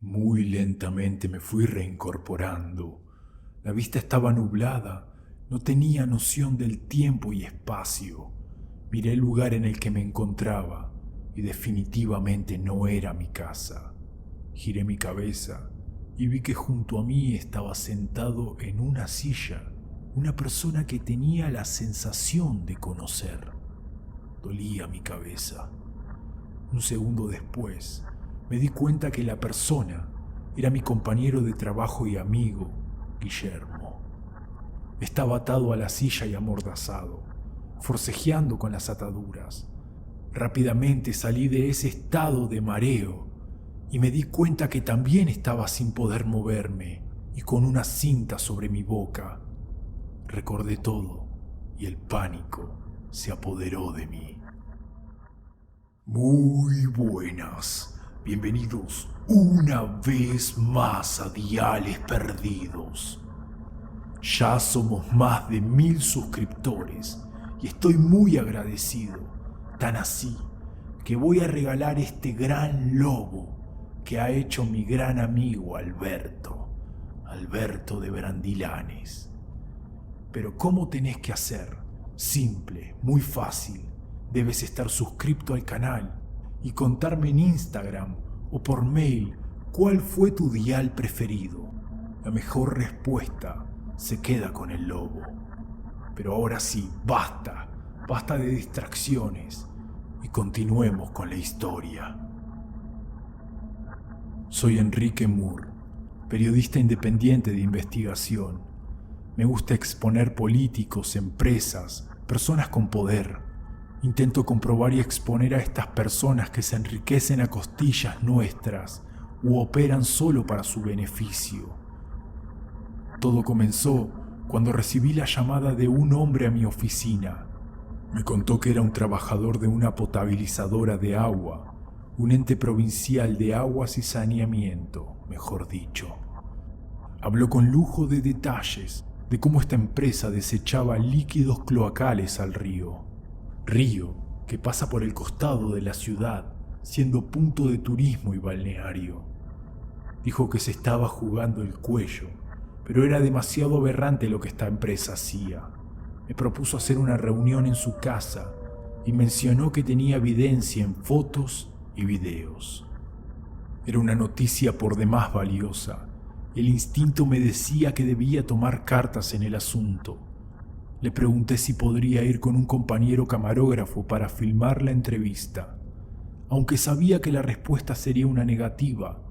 Muy lentamente me fui reincorporando. La vista estaba nublada, no tenía noción del tiempo y espacio. Miré el lugar en el que me encontraba y definitivamente no era mi casa. Giré mi cabeza y vi que junto a mí estaba sentado en una silla una persona que tenía la sensación de conocer. Dolía mi cabeza. Un segundo después, me di cuenta que la persona era mi compañero de trabajo y amigo, Guillermo. Estaba atado a la silla y amordazado, forcejeando con las ataduras. Rápidamente salí de ese estado de mareo y me di cuenta que también estaba sin poder moverme y con una cinta sobre mi boca. Recordé todo y el pánico se apoderó de mí. Muy buenas, bienvenidos una vez más a Diales Perdidos. Ya somos más de 1000 suscriptores y estoy muy agradecido, tan así que voy a regalar este gran lobo que ha hecho mi gran amigo Alberto de Brandilanes. Pero ¿cómo tenés que hacer? Simple, muy fácil. Debes estar suscrito al canal y contarme en Instagram o por mail cuál fue tu dial preferido. La mejor respuesta se queda con el lobo. Pero ahora sí, basta de distracciones y continuemos con la historia. Soy Enrique Moore, periodista independiente de investigación. Me gusta exponer políticos, empresas, personas con poder. Intento comprobar y exponer a estas personas que se enriquecen a costillas nuestras u operan solo para su beneficio. Todo comenzó cuando recibí la llamada de un hombre a mi oficina. Me contó que era un trabajador de una potabilizadora de agua, un ente provincial de aguas y saneamiento, mejor dicho. Habló con lujo de detalles de cómo esta empresa desechaba líquidos cloacales al río que pasa por el costado de la ciudad, siendo punto de turismo y balneario. Dijo que se estaba jugando el cuello, pero era demasiado aberrante lo que esta empresa hacía. Me propuso hacer una reunión en su casa y mencionó que tenía evidencia en fotos y videos. Era una noticia por demás valiosa. El instinto me decía que debía tomar cartas en el asunto. Le pregunté si podría ir con un compañero camarógrafo para filmar la entrevista. Aunque sabía que la respuesta sería una negativa,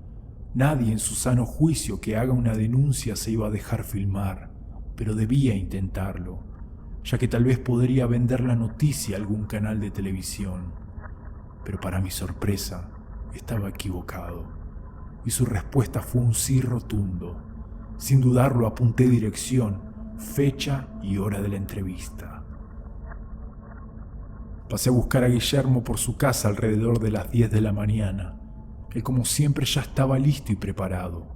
nadie en su sano juicio que haga una denuncia se iba a dejar filmar, pero debía intentarlo, ya que tal vez podría vender la noticia a algún canal de televisión. Pero para mi sorpresa, estaba equivocado, y su respuesta fue un sí rotundo. Sin dudarlo, apunté dirección, fecha y hora de la entrevista. Pasé a buscar a Guillermo por su casa alrededor de las 10 de la mañana. Él como siempre ya estaba listo y preparado,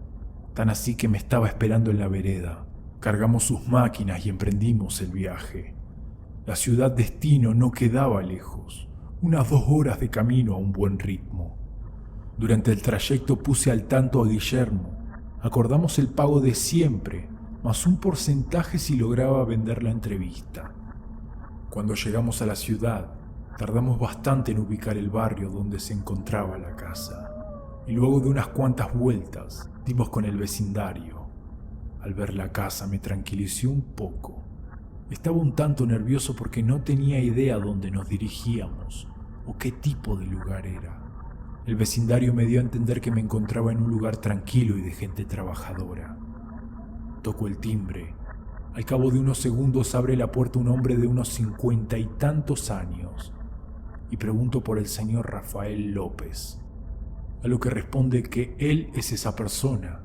tan así que me estaba esperando en la vereda. Cargamos sus máquinas y emprendimos el viaje. La ciudad destino no quedaba lejos, unas 2 horas de camino a un buen ritmo. Durante el trayecto puse al tanto a Guillermo. Acordamos el pago de siempre, más un porcentaje si lograba vender la entrevista. Cuando llegamos a la ciudad, tardamos bastante en ubicar el barrio donde se encontraba la casa, y luego de unas cuantas vueltas dimos con el vecindario. Al ver la casa me tranquilicé un poco. Estaba un tanto nervioso porque no tenía idea dónde nos dirigíamos o qué tipo de lugar era. El vecindario me dio a entender que me encontraba en un lugar tranquilo y de gente trabajadora. Toco el timbre. Al cabo de unos segundos abre la puerta un hombre de unos 50 y tantos años y pregunto por el señor Rafael López, a lo que responde que él es esa persona.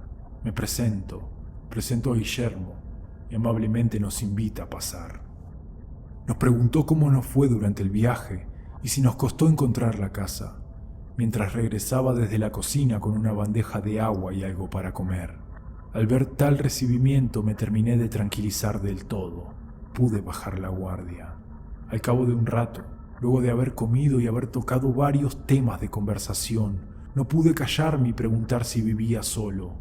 Me presento a Guillermo y amablemente nos invita a pasar. Nos preguntó cómo nos fue durante el viaje y si nos costó encontrar la casa, mientras regresaba desde la cocina con una bandeja de agua y algo para comer. Al ver tal recibimiento me terminé de tranquilizar del todo. Pude bajar la guardia. Al cabo de un rato, luego de haber comido y haber tocado varios temas de conversación, No pude callarme y preguntar si vivía solo,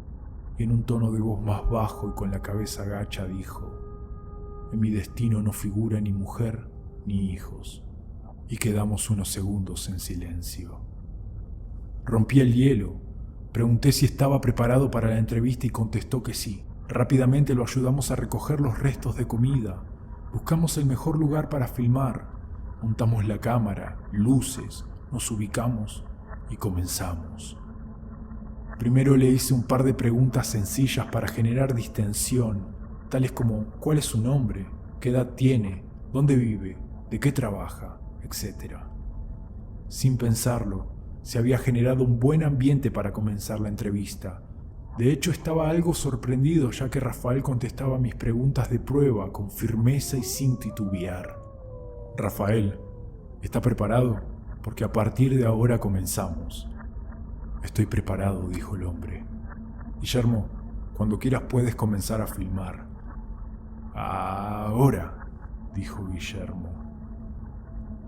y en un tono de voz más bajo y con la cabeza gacha dijo: en mi destino no figura ni mujer ni hijos. Y quedamos unos segundos en silencio. Rompí el hielo. Pregunté si estaba preparado para la entrevista y contestó que sí. Rápidamente lo ayudamos a recoger los restos de comida. Buscamos el mejor lugar para filmar. Montamos la cámara, luces, nos ubicamos y comenzamos. Primero le hice un par de preguntas sencillas para generar distensión, tales como ¿cuál es su nombre? ¿Qué edad tiene? ¿Dónde vive? ¿De qué trabaja? Etcétera. Sin pensarlo, se había generado un buen ambiente para comenzar la entrevista. De hecho, estaba algo sorprendido ya que Rafael contestaba mis preguntas de prueba con firmeza y sin titubear. Rafael, ¿está preparado? Porque a partir de ahora comenzamos. Estoy preparado, dijo el hombre. Guillermo, cuando quieras puedes comenzar a filmar. Ahora, dijo Guillermo.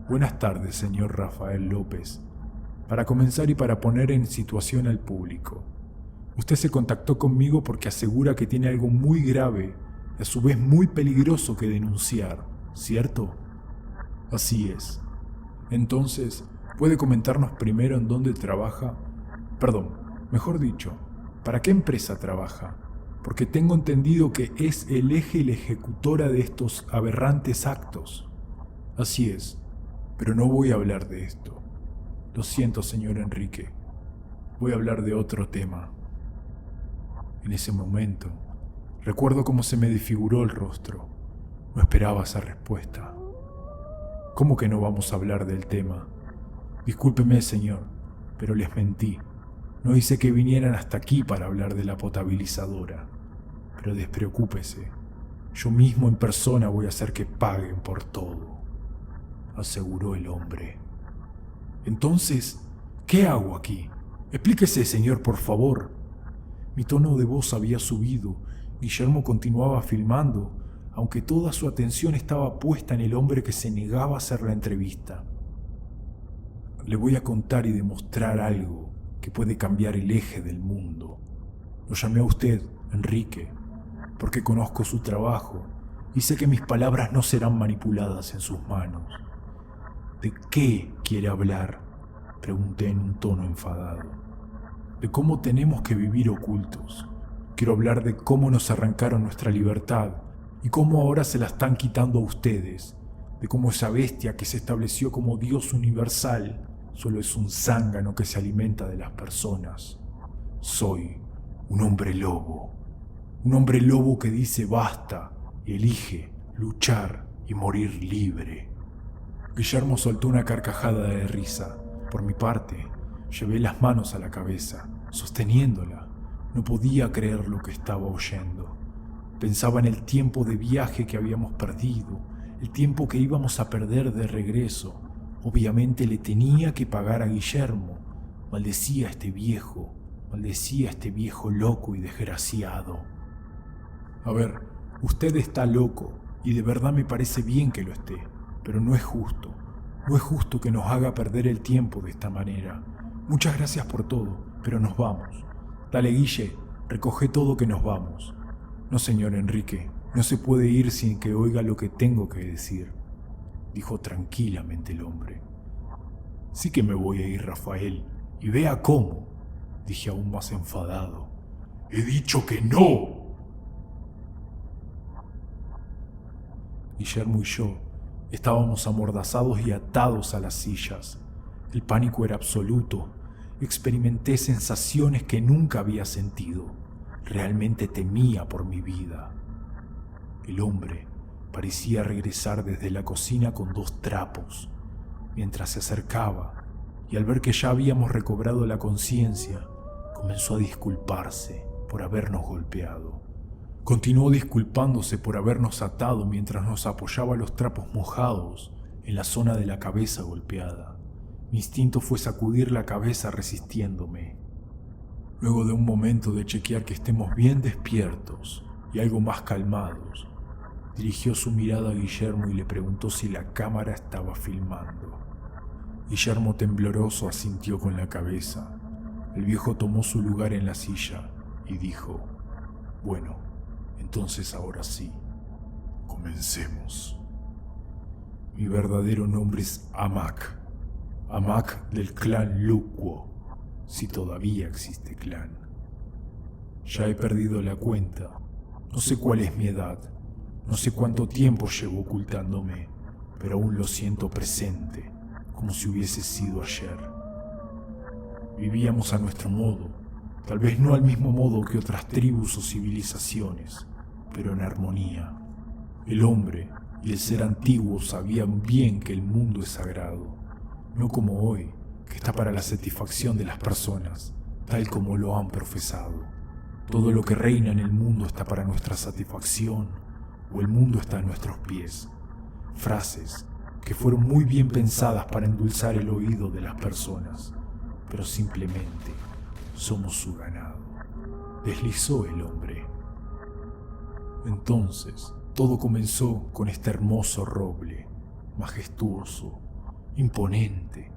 Buenas tardes, señor Rafael López. Para comenzar y para poner en situación al público. Usted se contactó conmigo porque asegura que tiene algo muy grave y a su vez muy peligroso que denunciar, ¿cierto? Así es. Entonces, ¿puede comentarnos primero en dónde trabaja? Perdón, mejor dicho, ¿para qué empresa trabaja? Porque tengo entendido que es el eje y la ejecutora de estos aberrantes actos. Así es, pero no voy a hablar de esto. Lo siento, señor Enrique. Voy a hablar de otro tema. En ese momento, recuerdo cómo se me desfiguró el rostro. No esperaba esa respuesta. ¿Cómo que no vamos a hablar del tema? Discúlpeme, señor, pero les mentí. No hice que vinieran hasta aquí para hablar de la potabilizadora. Pero despreocúpese, yo mismo en persona voy a hacer que paguen por todo, aseguró el hombre. Entonces, ¿qué hago aquí? Explíquese, señor, por favor. Mi tono de voz había subido. Guillermo continuaba filmando, aunque toda su atención estaba puesta en el hombre que se negaba a hacer la entrevista. Le voy a contar y demostrar algo que puede cambiar el eje del mundo. Lo llamé a usted, Enrique, porque conozco su trabajo y sé que mis palabras no serán manipuladas en sus manos. ¿De qué quiere hablar?, pregunté en un tono enfadado. De cómo tenemos que vivir ocultos. Quiero hablar de cómo nos arrancaron nuestra libertad y cómo ahora se la están quitando a ustedes. De cómo esa bestia que se estableció como Dios universal solo es un zángano que se alimenta de las personas. Soy un hombre lobo. Un hombre lobo que dice basta y elige luchar y morir libre. Guillermo soltó una carcajada de risa. Por mi parte, llevé las manos a la cabeza, sosteniéndola. No podía creer lo que estaba oyendo. Pensaba en el tiempo de viaje que habíamos perdido, el tiempo que íbamos a perder de regreso. Obviamente le tenía que pagar a Guillermo. Maldecía a este viejo loco y desgraciado. A ver, usted está loco, y de verdad me parece bien que lo esté, pero no es justo. No es justo que nos haga perder el tiempo de esta manera. Muchas gracias por todo, pero nos vamos. Dale, Guille, recoge todo que nos vamos. No, señor Enrique, no se puede ir sin que oiga lo que tengo que decir, dijo tranquilamente el hombre. Sí que me voy a ir, Rafael, y vea cómo, dije aún más enfadado. ¡He dicho que no! Guillermo y yo estábamos amordazados y atados a las sillas. El pánico era absoluto. Experimenté sensaciones que nunca había sentido. Realmente temía por mi vida. El hombre parecía regresar desde la cocina con 2 trapos. Mientras se acercaba, y al ver que ya habíamos recobrado la conciencia, comenzó a disculparse por habernos golpeado. Continuó disculpándose por habernos atado mientras nos apoyaba los trapos mojados en la zona de la cabeza golpeada. Mi instinto fue sacudir la cabeza resistiéndome. Luego de un momento de chequear que estemos bien despiertos y algo más calmados, dirigió su mirada a Guillermo y le preguntó si la cámara estaba filmando. Guillermo tembloroso asintió con la cabeza. El viejo tomó su lugar en la silla y dijo: bueno, entonces ahora sí, comencemos. Mi verdadero nombre es Amak. Amak del clan Lukwó, si todavía existe clan. Ya he perdido la cuenta. No sé cuál es mi edad. No sé cuánto tiempo llevo ocultándome, pero aún lo siento presente, como si hubiese sido ayer. Vivíamos a nuestro modo, tal vez no al mismo modo que otras tribus o civilizaciones, pero en armonía. El hombre y el ser antiguo sabían bien que el mundo es sagrado, no como hoy, que está para la satisfacción de las personas, tal como lo han profesado. Todo lo que reina en el mundo está para nuestra satisfacción, o el mundo está a nuestros pies. Frases que fueron muy bien pensadas para endulzar el oído de las personas, pero simplemente somos su ganado. Deslizó el hombre. Entonces, todo comenzó con este hermoso roble, majestuoso, imponente.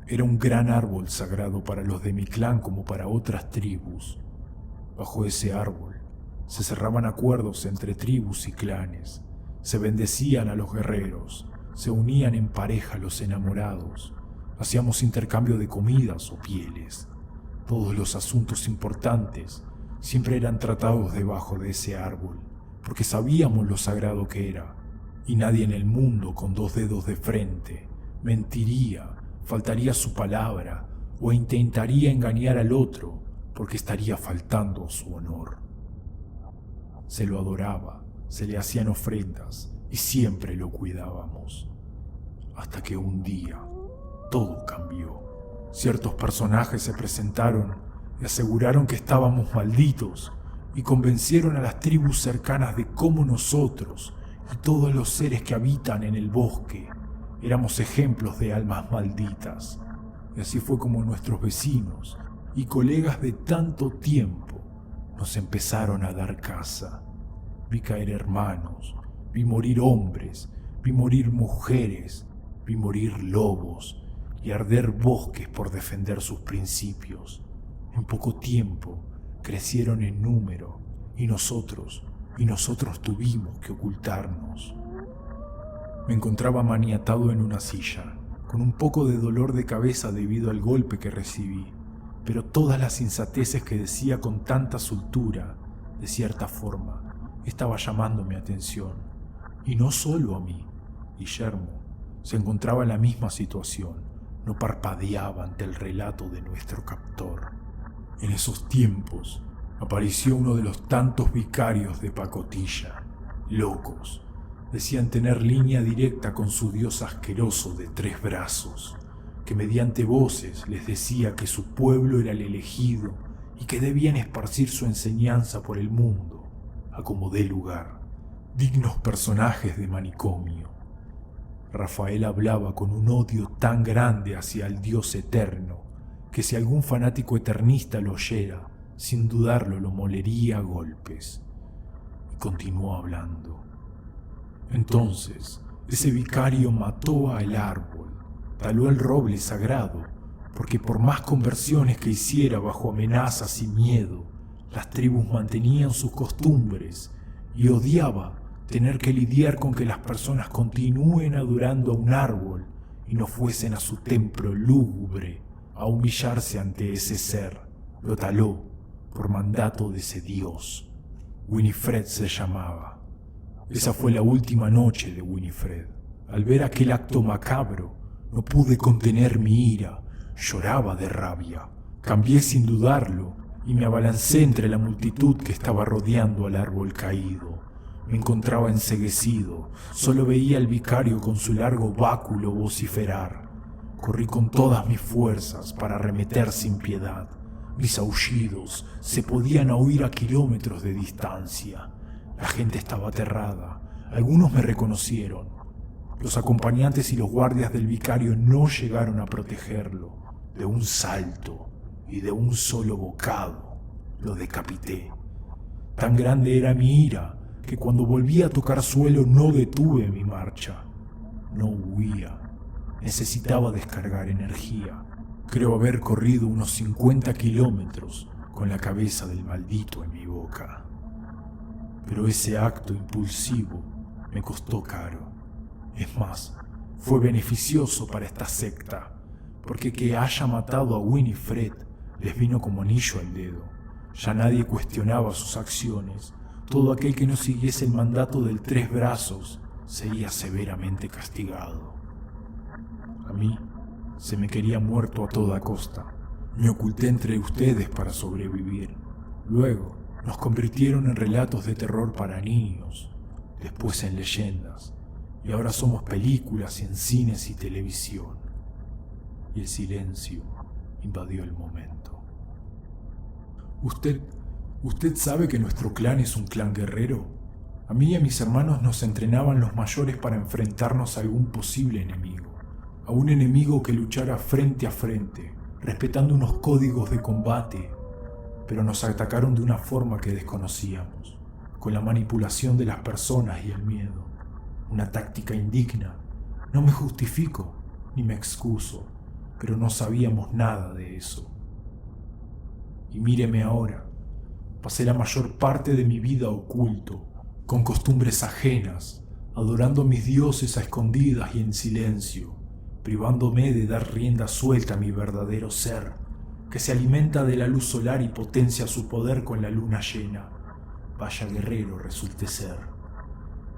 Era un gran árbol sagrado para los de mi clan como para otras tribus. Bajo ese árbol se cerraban acuerdos entre tribus y clanes, se bendecían a los guerreros, se unían en pareja los enamorados, hacíamos intercambio de comidas o pieles. Todos los asuntos importantes siempre eran tratados debajo de ese árbol, porque sabíamos lo sagrado que era, y nadie en el mundo con 2 dedos de frente mentiría, faltaría a su palabra o intentaría engañar al otro porque estaría faltando a su honor. Se lo adoraba, se le hacían ofrendas y siempre lo cuidábamos. Hasta que un día todo cambió. Ciertos personajes se presentaron y aseguraron que estábamos malditos y convencieron a las tribus cercanas de cómo nosotros y todos los seres que habitan en el bosque éramos ejemplos de almas malditas. Y así fue como nuestros vecinos y colegas de tanto tiempo nos empezaron a dar caza. Vi caer hermanos, vi morir hombres, vi morir mujeres, vi morir lobos y arder bosques por defender sus principios. En poco tiempo crecieron en número y nosotros tuvimos que ocultarnos. Me encontraba maniatado en una silla, con un poco de dolor de cabeza debido al golpe que recibí, pero todas las insateces que decía con tanta soltura, de cierta forma, estaba llamando mi atención. Y no solo a mí. Guillermo se encontraba en la misma situación, no parpadeaba ante el relato de nuestro captor. En esos tiempos apareció uno de los tantos vicarios de pacotilla, locos. Decían tener línea directa con su dios asqueroso de 3 brazos, que mediante voces les decía que su pueblo era el elegido y que debían esparcir su enseñanza por el mundo, a como dé lugar. Dignos personajes de manicomio. Rafael hablaba con un odio tan grande hacia el Dios eterno, que si algún fanático eternista lo oyera, sin dudarlo lo molería a golpes. Y continuó hablando. Entonces, ese vicario mató al árbol, taló el roble sagrado, porque por más conversiones que hiciera bajo amenazas y miedo, las tribus mantenían sus costumbres y odiaba tener que lidiar con que las personas continúen adorando a un árbol y no fuesen a su templo lúgubre a humillarse ante ese ser. Lo taló por mandato de ese dios. Winifred se llamaba. Esa fue la última noche de Winifred. Al ver aquel acto macabro, no pude contener mi ira. Lloraba de rabia. Cambié sin dudarlo y me abalancé entre la multitud que estaba rodeando al árbol caído. Me encontraba enceguecido. Solo veía al vicario con su largo báculo vociferar. Corrí con todas mis fuerzas para arremeter sin piedad. Mis aullidos se podían oír a kilómetros de distancia. La gente estaba aterrada. Algunos me reconocieron. Los acompañantes y los guardias del vicario no llegaron a protegerlo. De un salto y de un solo bocado lo decapité. Tan grande era mi ira que cuando volví a tocar suelo no detuve mi marcha. No huía. Necesitaba descargar energía. Creo haber corrido unos 50 kilómetros con la cabeza del maldito en mi boca. Pero ese acto impulsivo me costó caro. Es más, fue beneficioso para esta secta, porque que haya matado a Winifred les vino como anillo al dedo. Ya nadie cuestionaba sus acciones. Todo aquel que no siguiese el mandato del 3 brazos sería severamente castigado. A mí se me quería muerto a toda costa. Me oculté entre ustedes para sobrevivir. Luego nos convirtieron en relatos de terror para niños, después en leyendas, y ahora somos películas en cines y televisión. Y el silencio invadió el momento. ¿Usted sabe que nuestro clan es un clan guerrero? A mí y a mis hermanos nos entrenaban los mayores para enfrentarnos a algún posible enemigo. A un enemigo que luchara frente a frente, respetando unos códigos de combate, pero nos atacaron de una forma que desconocíamos, con la manipulación de las personas y el miedo. Una táctica indigna. No me justifico ni me excuso, pero no sabíamos nada de eso. Y míreme ahora, pasé la mayor parte de mi vida oculto, con costumbres ajenas, adorando a mis dioses a escondidas y en silencio, privándome de dar rienda suelta a mi verdadero ser, que se alimenta de la luz solar y potencia su poder con la luna llena. Vaya guerrero resulte ser,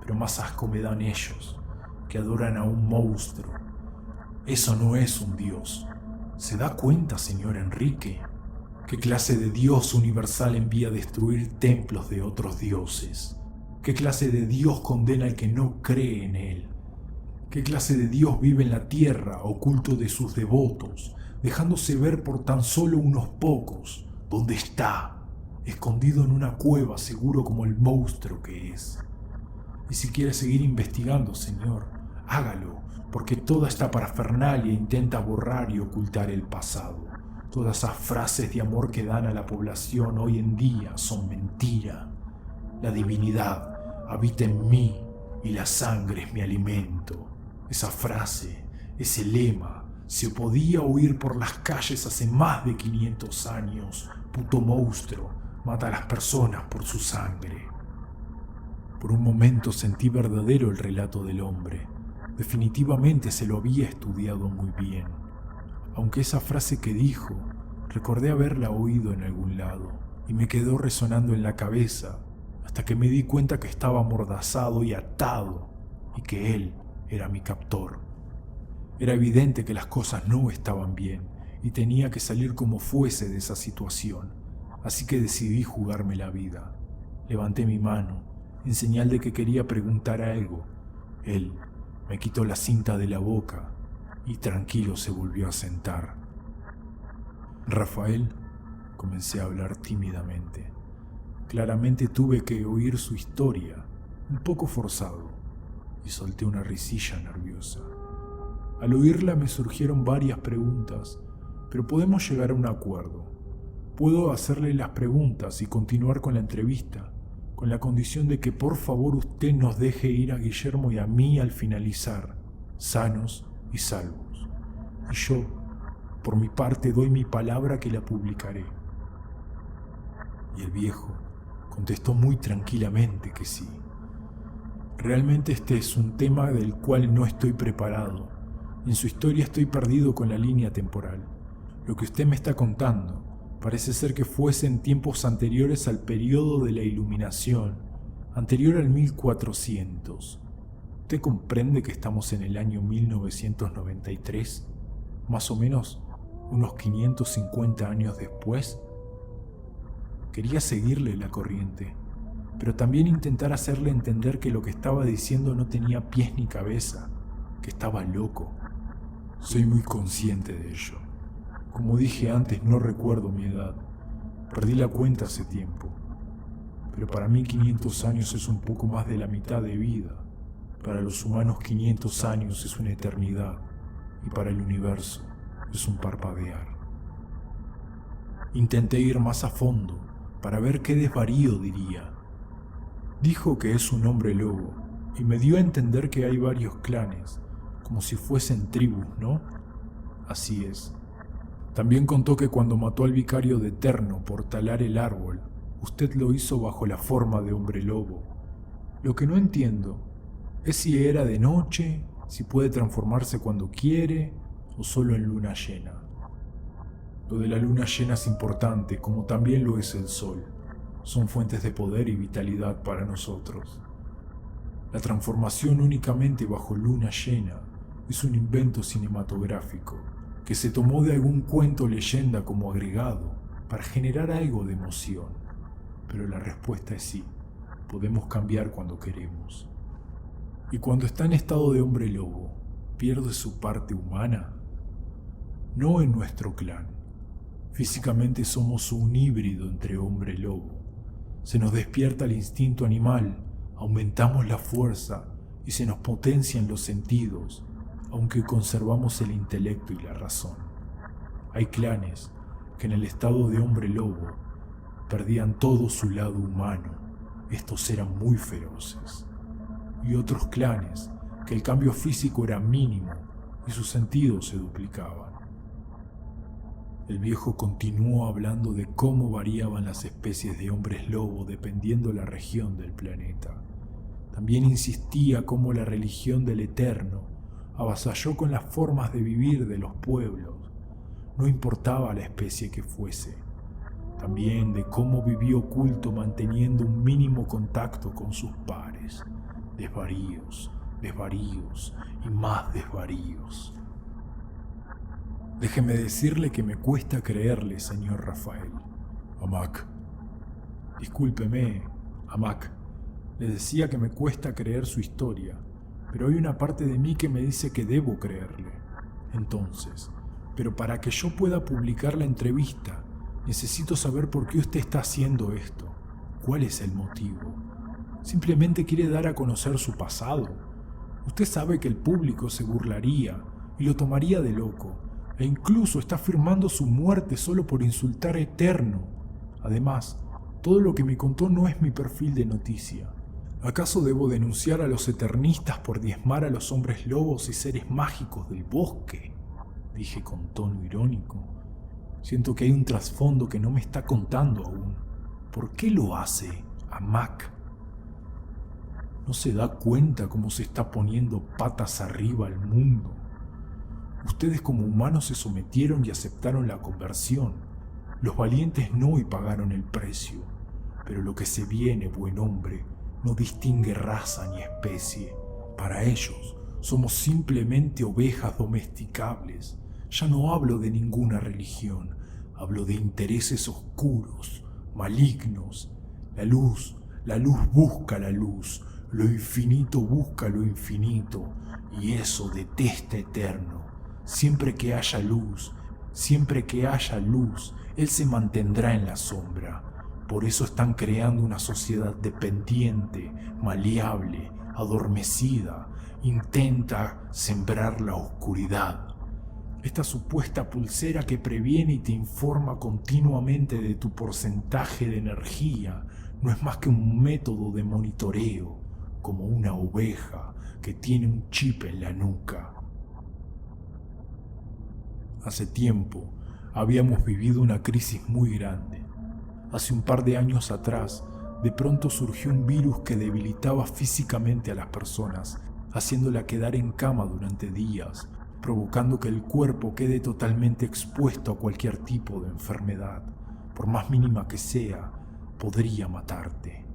pero más asco me dan ellos, que adoran a un monstruo. Eso no es un dios. ¿Se da cuenta, señor Enrique? ¿Qué clase de Dios universal envía a destruir templos de otros dioses? ¿Qué clase de Dios condena al que no cree en él? ¿Qué clase de Dios vive en la tierra, oculto de sus devotos, dejándose ver por tan solo unos pocos? ¿Dónde está? Escondido en una cueva, seguro como el monstruo que es. Y si quiere seguir investigando, señor, hágalo, porque toda esta parafernalia intenta borrar y ocultar el pasado. Todas esas frases de amor que dan a la población hoy en día son mentira. La divinidad habita en mí y la sangre es mi alimento. Esa frase, ese lema, se podía oír por las calles hace más de 500 años. Puto monstruo, mata a las personas por su sangre. Por un momento sentí verdadero el relato del hombre. Definitivamente se lo había estudiado muy bien. Aunque esa frase que dijo, recordé haberla oído en algún lado y me quedó resonando en la cabeza hasta que me di cuenta que estaba amordazado y atado y que él era mi captor. Era evidente que las cosas no estaban bien y tenía que salir como fuese de esa situación, así que decidí jugarme la vida. Levanté mi mano en señal de que quería preguntar algo. Él me quitó la cinta de la boca y tranquilo se volvió a sentar. Rafael, comencé a hablar tímidamente. Claramente tuve que oír su historia, un poco forzado, y solté una risilla nerviosa. Al oírla me surgieron varias preguntas, pero podemos llegar a un acuerdo. Puedo hacerle las preguntas y continuar con la entrevista, con la condición de que por favor usted nos deje ir a Guillermo y a mí al finalizar, sanos y salvos. Y yo, por mi parte, doy mi palabra que la publicaré. Y el viejo contestó muy tranquilamente que sí. Realmente este es un tema del cual no estoy preparado. En su historia estoy perdido con la línea temporal. Lo que usted me está contando parece ser que fuese en tiempos anteriores al periodo de la Iluminación, anterior al 1400. ¿Usted comprende que estamos en el año 1993? Más o menos unos 550 años después. Quería seguirle la corriente, pero también intentar hacerle entender que lo que estaba diciendo no tenía pies ni cabeza, que estaba loco. Soy muy consciente de ello. Como dije antes, no recuerdo mi edad. Perdí la cuenta hace tiempo. Pero para mí 500 años es un poco más de la mitad de vida. Para los humanos 500 años es una eternidad. Y para el universo es un parpadear. Intenté ir más a fondo para ver qué desvarío diría. Dijo que es un hombre lobo y me dio a entender que hay varios clanes, como si fuesen tribus, ¿no? Así es. También contó que cuando mató al vicario de Eterno por talar el árbol, usted lo hizo bajo la forma de hombre lobo. Lo que no entiendo es si era de noche, si puede transformarse cuando quiere o solo en luna llena. Lo de la luna llena es importante, como también lo es el sol. Son fuentes de poder y vitalidad para nosotros. La transformación únicamente bajo luna llena es un invento cinematográfico que se tomó de algún cuento o leyenda como agregado para generar algo de emoción. Pero la respuesta es sí, podemos cambiar cuando queremos. Y cuando está en estado de hombre lobo, ¿pierde su parte humana? No en nuestro clan. Físicamente somos un híbrido entre hombre y lobo. Se nos despierta el instinto animal, aumentamos la fuerza y se nos potencian los sentidos, aunque conservamos el intelecto y la razón. Hay clanes que en el estado de hombre lobo perdían todo su lado humano. Estos eran muy feroces. Y otros clanes que el cambio físico era mínimo y sus sentidos se duplicaban. El viejo continuó hablando de cómo variaban las especies de hombres lobo dependiendo la región del planeta. También insistía cómo la religión del Eterno avasalló con las formas de vivir de los pueblos, no importaba la especie que fuese. También de cómo vivió oculto manteniendo un mínimo contacto con sus pares. Desvaríos, desvaríos y más desvaríos. Déjeme decirle que me cuesta creerle, señor Rafael. Amak. Discúlpeme, Amak. Le decía que me cuesta creer su historia, pero hay una parte de mí que me dice que debo creerle. Entonces, pero para que yo pueda publicar la entrevista, necesito saber por qué usted está haciendo esto. ¿Cuál es el motivo? ¿Simplemente quiere dar a conocer su pasado? Usted sabe que el público se burlaría y lo tomaría de loco, e incluso está firmando su muerte solo por insultar a Eterno. Además, todo lo que me contó no es mi perfil de noticia. ¿Acaso debo denunciar a los eternistas por diezmar a los hombres lobos y seres mágicos del bosque? Dije con tono irónico. Siento que hay un trasfondo que no me está contando aún. ¿Por qué lo hace, Amak? ¿No se da cuenta cómo se está poniendo patas arriba al mundo? Ustedes como humanos se sometieron y aceptaron la conversión. Los valientes no y pagaron el precio. Pero lo que se viene, buen hombre, no distingue raza ni especie. Para ellos somos simplemente ovejas domesticables. Ya no hablo de ninguna religión, hablo de intereses oscuros, malignos. La luz busca la luz, lo infinito busca lo infinito, y eso detesta Eterno. Siempre que haya luz, él se mantendrá en la sombra. Por eso están creando una sociedad dependiente, maleable, adormecida. Intenta sembrar la oscuridad. Esta supuesta pulsera que previene y te informa continuamente de tu porcentaje de energía no es más que un método de monitoreo, como una oveja que tiene un chip en la nuca. Hace tiempo habíamos vivido una crisis muy grande. Hace un par de años atrás, de pronto surgió un virus que debilitaba físicamente a las personas, haciéndola quedar en cama durante días, provocando que el cuerpo quede totalmente expuesto a cualquier tipo de enfermedad. Por más mínima que sea, podría matarte.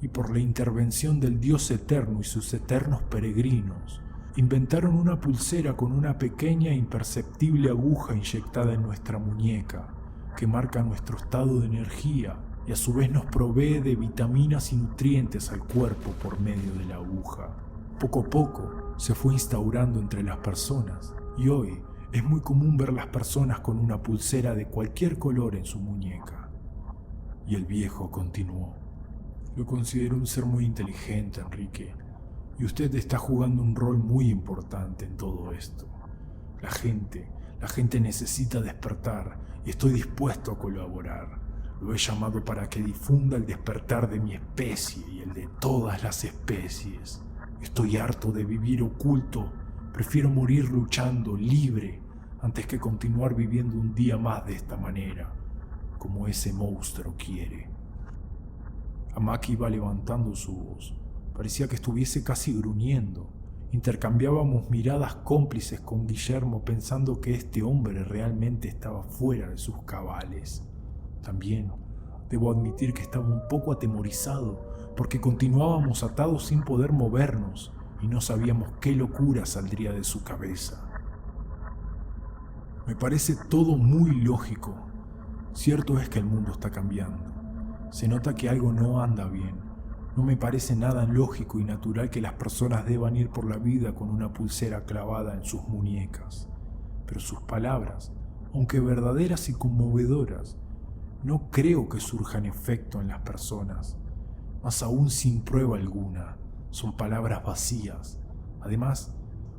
Y por la intervención del Dios Eterno y sus eternos peregrinos, inventaron una pulsera con una pequeña e imperceptible aguja inyectada en nuestra muñeca, que marca nuestro estado de energía y a su vez nos provee de vitaminas y nutrientes al cuerpo por medio de la aguja. Poco a poco se fue instaurando entre las personas y hoy es muy común ver las personas con una pulsera de cualquier color en su muñeca. Y el viejo continuó. Lo considero un ser muy inteligente, Enrique, y usted está jugando un rol muy importante en todo esto. La gente necesita despertar y estoy dispuesto a colaborar. Lo he llamado para que difunda el despertar de mi especie y el de todas las especies. Estoy harto de vivir oculto, prefiero morir luchando libre antes que continuar viviendo un día más de esta manera, como ese monstruo quiere. Amak iba levantando su voz. Parecía que estuviese casi gruñendo. Intercambiábamos miradas cómplices con Guillermo, pensando que este hombre realmente estaba fuera de sus cabales. También debo admitir que estaba un poco atemorizado, porque continuábamos atados sin poder movernos y no sabíamos qué locura saldría de su cabeza. Me parece todo muy lógico. Cierto es que el mundo está cambiando. Se nota que algo no anda bien. No me parece nada lógico y natural que las personas deban ir por la vida con una pulsera clavada en sus muñecas. Pero sus palabras, aunque verdaderas y conmovedoras, no creo que surjan efecto en las personas. Más aún sin prueba alguna, son palabras vacías. Además,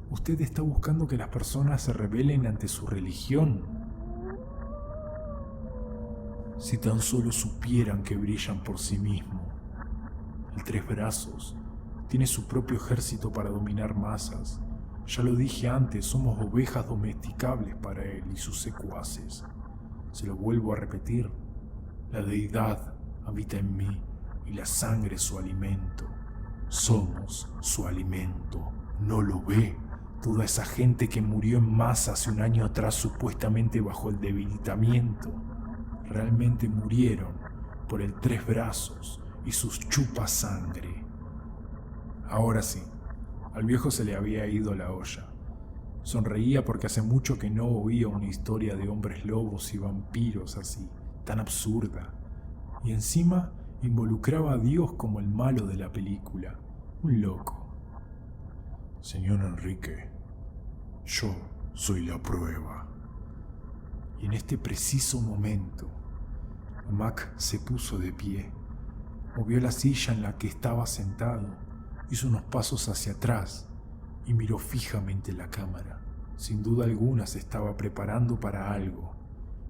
usted está buscando que las personas se rebelen ante su religión. Si tan solo supieran que brillan por sí mismos. El Tres Brazos tiene su propio ejército para dominar masas. Ya lo dije antes, somos ovejas domesticables para él y sus secuaces. Se lo vuelvo a repetir, la deidad habita en mí y la sangre es su alimento. Somos su alimento, ¿no lo ve? Toda esa gente que murió en masa hace un año atrás supuestamente bajo el debilitamiento, realmente murieron por el Tres Brazos y sus chupas sangre. Ahora sí, al viejo se le había ido la olla. Sonreía porque hace mucho que no oía una historia de hombres lobos y vampiros así, tan absurda. Y encima involucraba a Dios como el malo de la película, un loco. Señor Enrique, yo soy la prueba. Y en este preciso momento, Amak se puso de pie. Movió la silla en la que estaba sentado, hizo unos pasos hacia atrás y miró fijamente la cámara. Sin duda alguna se estaba preparando para algo.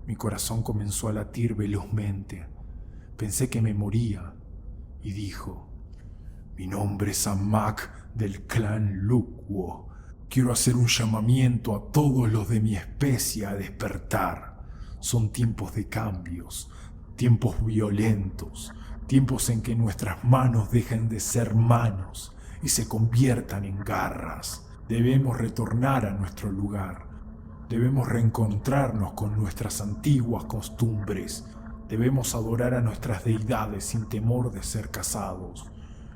Mi corazón comenzó a latir velozmente. Pensé que me moría y dijo: mi nombre es Amak del clan Lukwo. Quiero hacer un llamamiento a todos los de mi especie a despertar. Son tiempos de cambios, tiempos violentos, tiempos en que nuestras manos dejen de ser manos y se conviertan en garras. Debemos retornar a nuestro lugar. Debemos reencontrarnos con nuestras antiguas costumbres. Debemos adorar a nuestras deidades sin temor de ser cazados.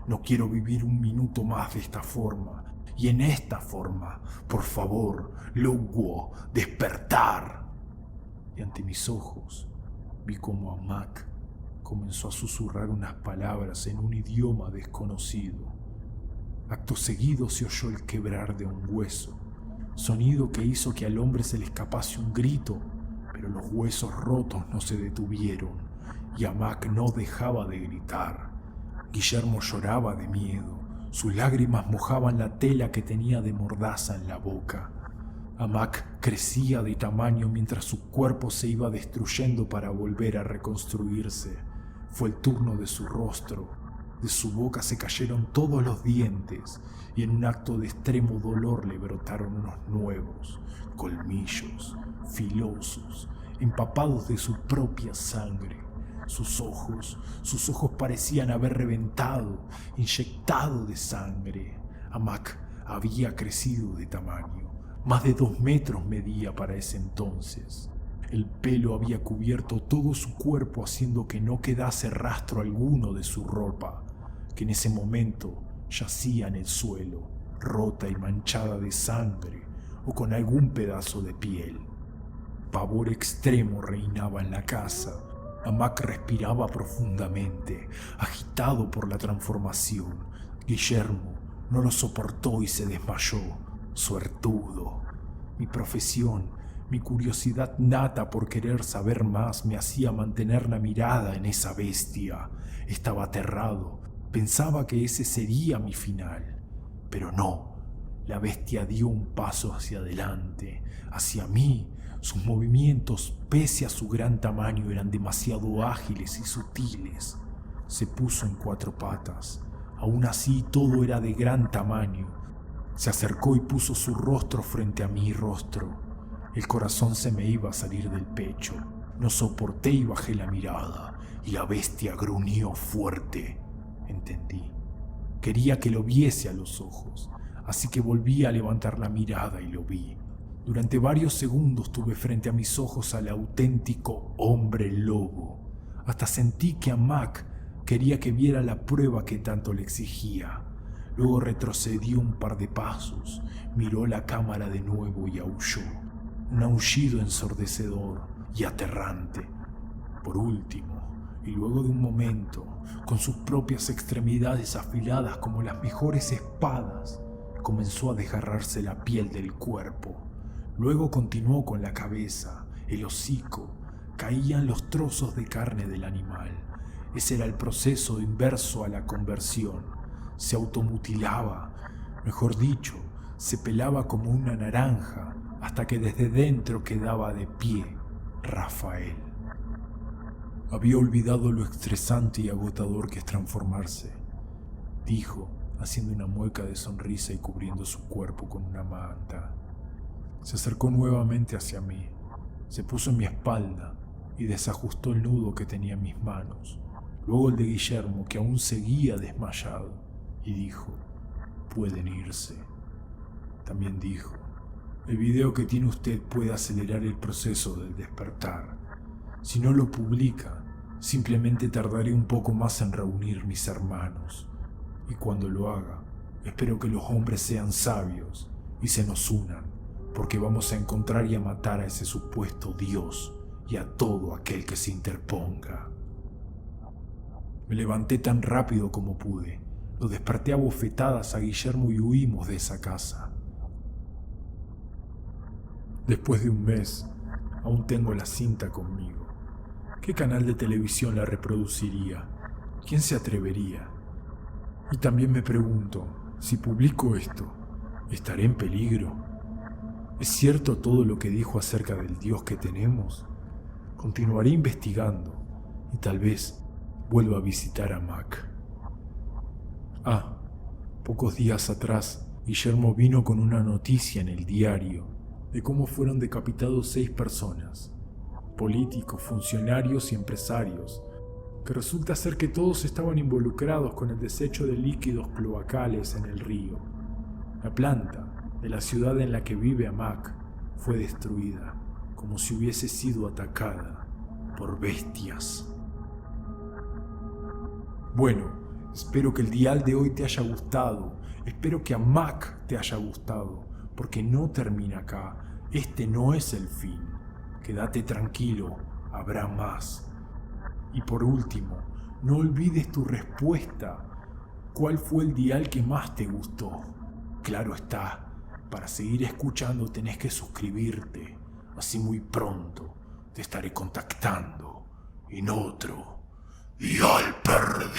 No quiero vivir un minuto más de esta forma. Y en esta forma, por favor, Lukwo, despertar. Y ante mis ojos vi como Amak comenzó a susurrar unas palabras en un idioma desconocido. Acto seguido se oyó el quebrar de un hueso, sonido que hizo que al hombre se le escapase un grito, pero los huesos rotos no se detuvieron y Amak no dejaba de gritar. Guillermo lloraba de miedo, sus lágrimas mojaban la tela que tenía de mordaza en la boca. Amak crecía de tamaño mientras su cuerpo se iba destruyendo para volver a reconstruirse. Fue el turno de su rostro. De su boca se cayeron todos los dientes y en un acto de extremo dolor le brotaron unos nuevos, colmillos, filosos, empapados de su propia sangre. Sus ojos parecían haber reventado, inyectado de sangre. Amak había crecido de tamaño. Más de 2 metros medía para ese entonces. El pelo había cubierto todo su cuerpo haciendo que no quedase rastro alguno de su ropa, que en ese momento yacía en el suelo, rota y manchada de sangre o con algún pedazo de piel. Pavor extremo reinaba en la casa. Amak respiraba profundamente, agitado por la transformación. Guillermo no lo soportó y se desmayó. Suertudo. Mi profesión, mi curiosidad nata por querer saber más me hacía mantener la mirada en esa bestia. Estaba aterrado. Pensaba que ese sería mi final. Pero no. La bestia dio un paso hacia adelante, hacia mí. Sus movimientos, pese a su gran tamaño, eran demasiado ágiles y sutiles. Se puso en 4 patas. Aún así, todo era de gran tamaño. Se acercó y puso su rostro frente a mi rostro. El corazón se me iba a salir del pecho. No soporté y bajé la mirada, y la bestia gruñó fuerte. Entendí. Quería que lo viese a los ojos, así que volví a levantar la mirada y lo vi. Durante varios segundos tuve frente a mis ojos al auténtico hombre lobo. Hasta sentí que a Mac quería que viera la prueba que tanto le exigía. Luego retrocedió un par de pasos, miró la cámara de nuevo y aulló. Un aullido ensordecedor y aterrante. Por último, y luego de un momento, con sus propias extremidades afiladas como las mejores espadas, comenzó a desgarrarse la piel del cuerpo. Luego continuó con la cabeza, el hocico, caían los trozos de carne del animal. Ese era el proceso inverso a la conversión. Se automutilaba, mejor dicho, se pelaba como una naranja, hasta que desde dentro quedaba de pie Rafael. Había olvidado lo estresante y agotador que es transformarse, dijo, haciendo una mueca de sonrisa y cubriendo su cuerpo con una manta. Se acercó nuevamente hacia mí, se puso en mi espalda y desajustó el nudo que tenía en mis manos, luego el de Guillermo, que aún seguía desmayado, y dijo, pueden irse. También dijo, el video que tiene usted puede acelerar el proceso del despertar. Si no lo publica, simplemente tardaré un poco más en reunir mis hermanos. Y cuando lo haga, espero que los hombres sean sabios y se nos unan, porque vamos a encontrar y a matar a ese supuesto Dios y a todo aquel que se interponga. Me levanté tan rápido como pude, lo desperté a bofetadas a Guillermo y huimos de esa casa. Después de un mes, aún tengo la cinta conmigo. ¿Qué canal de televisión la reproduciría? ¿Quién se atrevería? Y también me pregunto, si publico esto, ¿estaré en peligro? ¿Es cierto todo lo que dijo acerca del Dios que tenemos? Continuaré investigando y tal vez vuelva a visitar a Mac. Pocos días atrás, Guillermo vino con una noticia en el diario de cómo fueron decapitados 6 personas, políticos, funcionarios y empresarios, que resulta ser que todos estaban involucrados con el desecho de líquidos cloacales en el río. La planta de la ciudad en la que vive Mac fue destruida, como si hubiese sido atacada por bestias. Bueno, espero que el dial de hoy te haya gustado, espero que a Mac te haya gustado, porque no termina acá, este no es el fin. Quédate tranquilo, habrá más. Y por último, no olvides tu respuesta. ¿Cuál fue el dial que más te gustó? Claro está, para seguir escuchando tenés que suscribirte, así muy pronto te estaré contactando en otro Dial Perdido.